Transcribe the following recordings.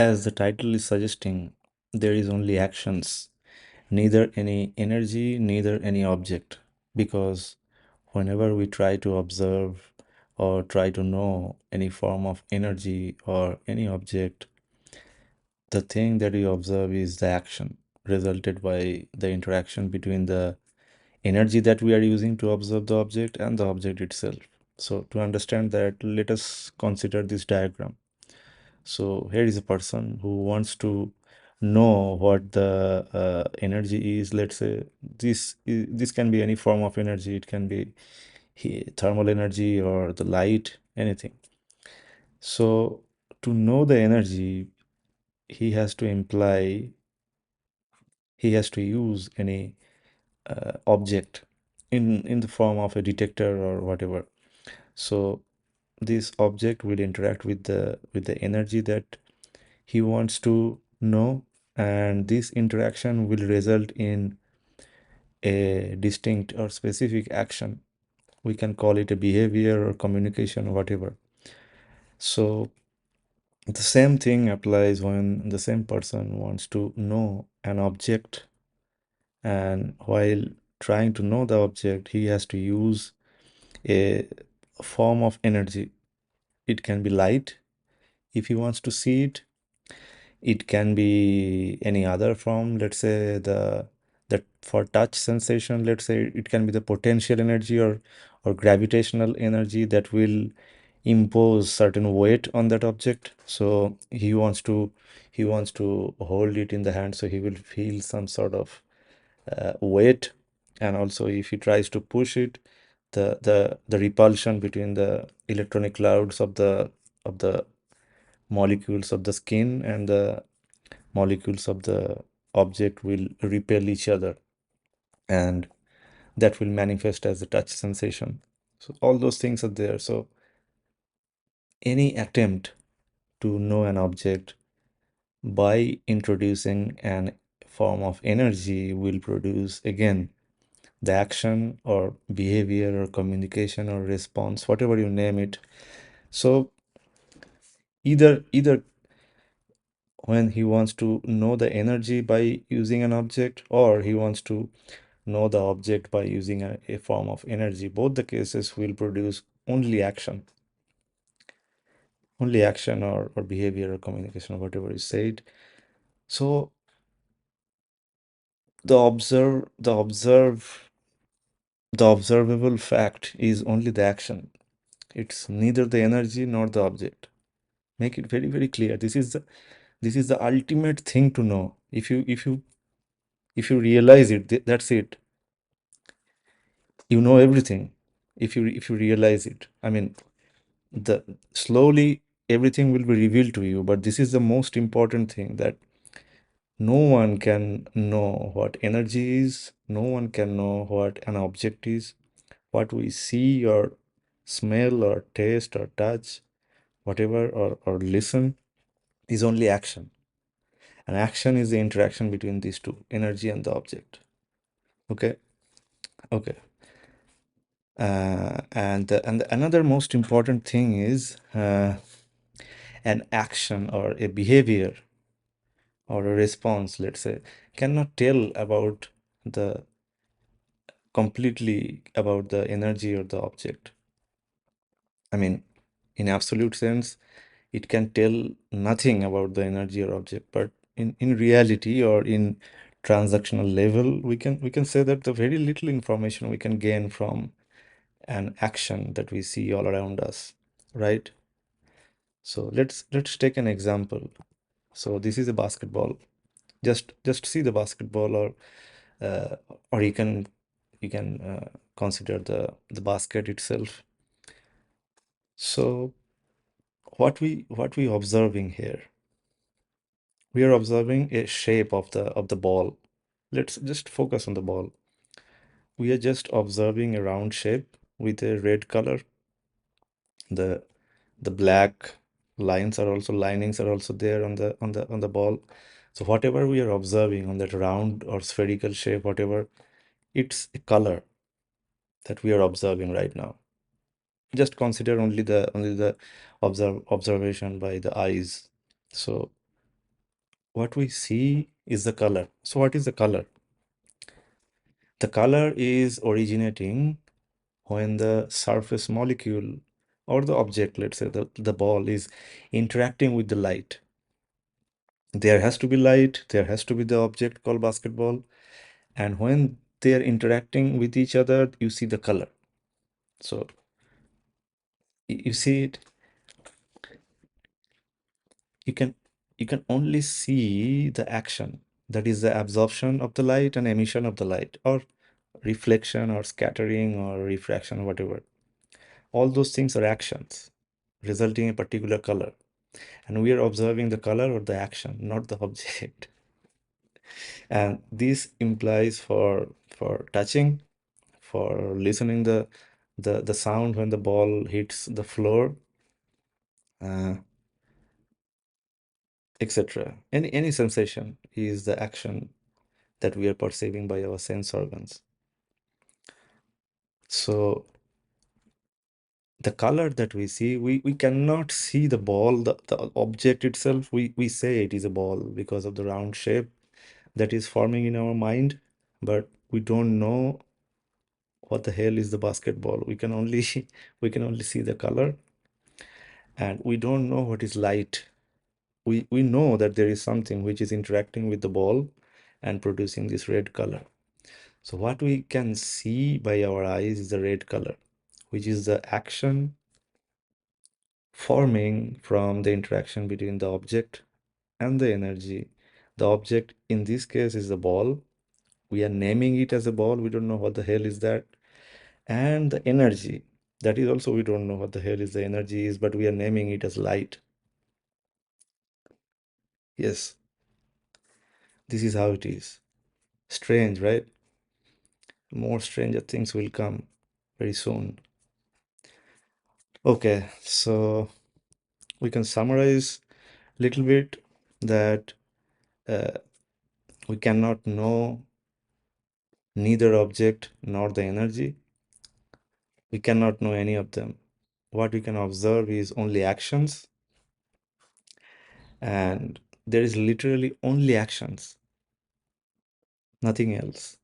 As the title is suggesting, there is only actions, neither any energy, neither any object. Because whenever we try to observe or try to know any form of energy or any object, the thing that we observe is the action resulted by the interaction between the energy that we are using to observe the object and the object itself. So, to understand that, let us consider this diagram. So here is a person who wants to know what the energy is. Let's say this can be any form of energy. It can be thermal energy or the light, anything. So to know the energy, he has to imply, he has to use any object in the form of a detector or whatever. So this object will interact with the energy that he wants to know, and this interaction will result in a distinct or specific action. We can call it a behavior or communication or whatever. So the same thing applies when the same person wants to know an object, and while trying to know the object, he has to use a form of energy. It can be light if he wants to see it. It can be any other form. Let's say the that for touch sensation, let's say it can be the potential energy or gravitational energy that will impose certain weight on that object. So he wants to hold it in the hand, so he will feel some sort of weight. And also if he tries to push it, the repulsion between the electronic clouds of the molecules of the skin and the molecules of the object will repel each other, and that will manifest as a touch sensation. So all those things are there. So any attempt to know an object by introducing an form of energy will produce again the action or behavior or communication or response, whatever you name it. So either when he wants to know the energy by using an object, or he wants to know the object by using a form of energy, both the cases will produce only action or behavior or communication or whatever is said. So the observable fact is only the action. It's neither the energy nor the object. Make it very, very clear. This is the ultimate thing to know. If you realize it, that's it. You know everything. If you realize it. I mean, the slowly everything will be revealed to you, but this is the most important thing, that no one can know what energy is, no one can know what an object is. What we see or smell or taste or touch, whatever, or listen, is only action. And action is the interaction between these two, energy and the object. Okay. Okay. And another most important thing is an action or a behavior or a response, let's say, cannot tell about the completely about the energy or the object. I mean, in absolute sense, it can tell nothing about the energy or object, but in reality or in transactional level, we can say that the very little information we can gain from an action that we see all around us, right? So let's take an example. So this is a basketball. Just see the basketball, uh, or you can consider the basket itself. So what we observing here? We are observing a shape of the ball. Let's just focus on the ball. We are just observing a round shape with a red color. The the black linings are also there on the ball. So whatever we are observing on that round or spherical shape, whatever, it's a color that we are observing right now. Just consider only the observation by the eyes. So what we see is the color. So what is the color? The color is originating when the surface molecule or the object, let's say the ball, is interacting with the light. There has to be light, there has to be the object called basketball, and when they're interacting with each other, you see the color. So you see it, you can you can only see the action, that is the absorption of the light and emission of the light, or reflection or scattering or refraction, whatever. All those things are actions resulting in a particular color. And we are observing the color or the action, not the object. And this implies for touching, for listening the sound when the ball hits the floor, uh, etc. Any sensation is the action that we are perceiving by our sense organs. So the color that we see, we cannot see the ball, the object itself. We say it is a ball because of the round shape that is forming in our mind, but we don't know what the hell is the basketball. We can only we can only see the color, and we don't know what is light. We know that there is something which is interacting with the ball and producing this red color. So what we can see by our eyes is the red color, which is the action forming from the interaction between the object and the energy. The object in this case is the ball. We are naming it as a ball. We don't know what the hell is that. And the energy, that is also, we don't know what the hell is the energy is, but we are naming it as light. Yes, this is how it is. Strange, right? More stranger things will come very soon. Okay, so we can summarize a little bit that uh, we cannot know neither object nor the energy. We cannot know any of them. What we can observe is only actions, and there is literally only actions, nothing else.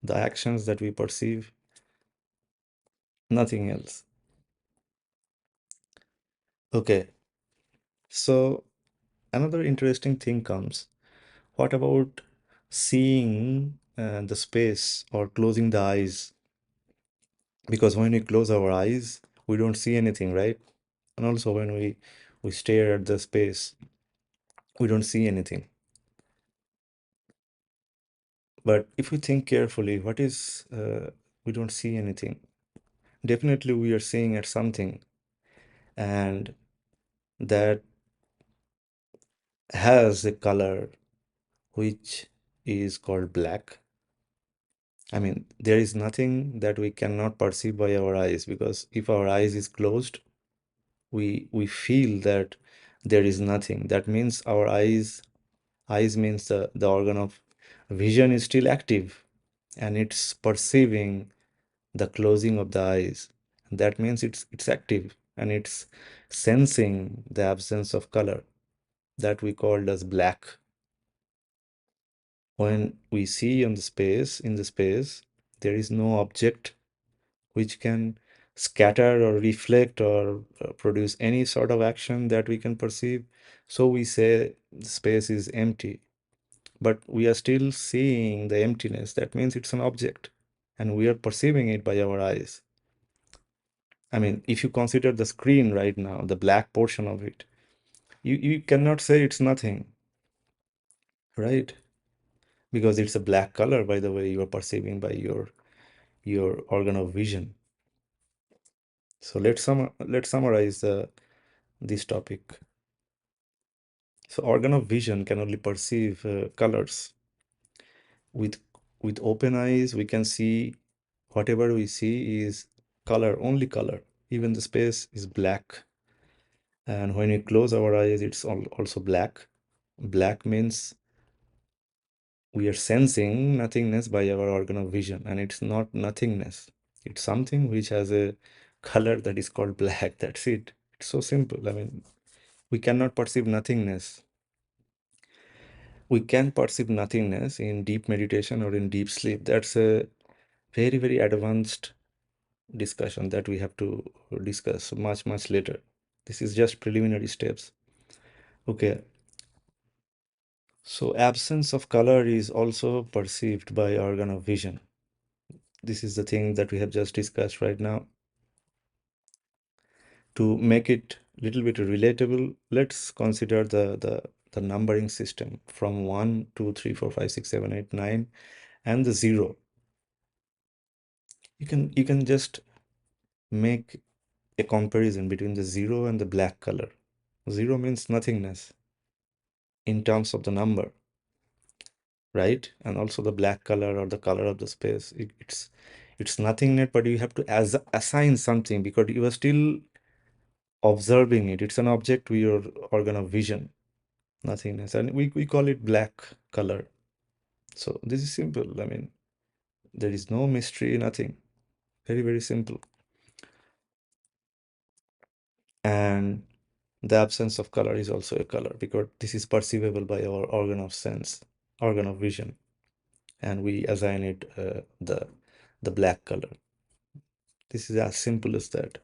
The actions that we perceive, nothing else. Okay, so another interesting thing comes. What about seeing the space or closing the eyes? Because when we close our eyes, we don't see anything, right? And also when we stare at the space, we don't see anything. But if we think carefully, what is we don't see anything? Definitely we are seeing at something, and that has a color which is called black. I mean, there is nothing that we cannot perceive by our eyes, because if our eyes is closed, we feel that there is nothing. That means our eyes means the organ of vision is still active, and it's perceiving the closing of the eyes. That means it's active, and it's sensing the absence of color that we called as black. When we see on the space, in the space, there is no object which can scatter or reflect or produce any sort of action that we can perceive. So we say the space is empty, but we are still seeing the emptiness. That means it's an object, and we are perceiving it by our eyes. I mean, if you consider the screen right now, the black portion of it, you cannot say it's nothing, right? Because it's a black color, by the way, you are perceiving by your organ of vision. So let's summarize this topic. So organ of vision can only perceive colors. With with open eyes, we can see whatever we see is color, only color. Even the space is black. And when we close our eyes, it's also black. Black means we are sensing nothingness by our organ of vision, and it's not nothingness. It's something which has a color that is called black. That's it. It's so simple. I mean, we cannot perceive nothingness. we can perceive nothingness in deep meditation or in deep sleep. That's a very, very advanced discussion that we have to discuss much, much later. This is just preliminary steps. Okay, so absence of color is also perceived by organ of vision. This is the thing that we have just discussed right now. To make it a little bit relatable, let's consider the numbering system from 1, 2, 3, 4, 5, 6, 7, 8, 9, and the 0. You can just make a comparison between the 0 and the black color. 0 means nothingness in terms of the number, right? And also the black color or the color of the space. It's nothingness, but you have to assign something because you are still observing it. It's an object with your organ of vision, nothingness, and we call it black color. So this is simple. I mean, there is no mystery, nothing. Very, very simple. And the absence of color is also a color because this is perceivable by our organ of sense, organ of vision, and we assign it the black color. This is as simple as that.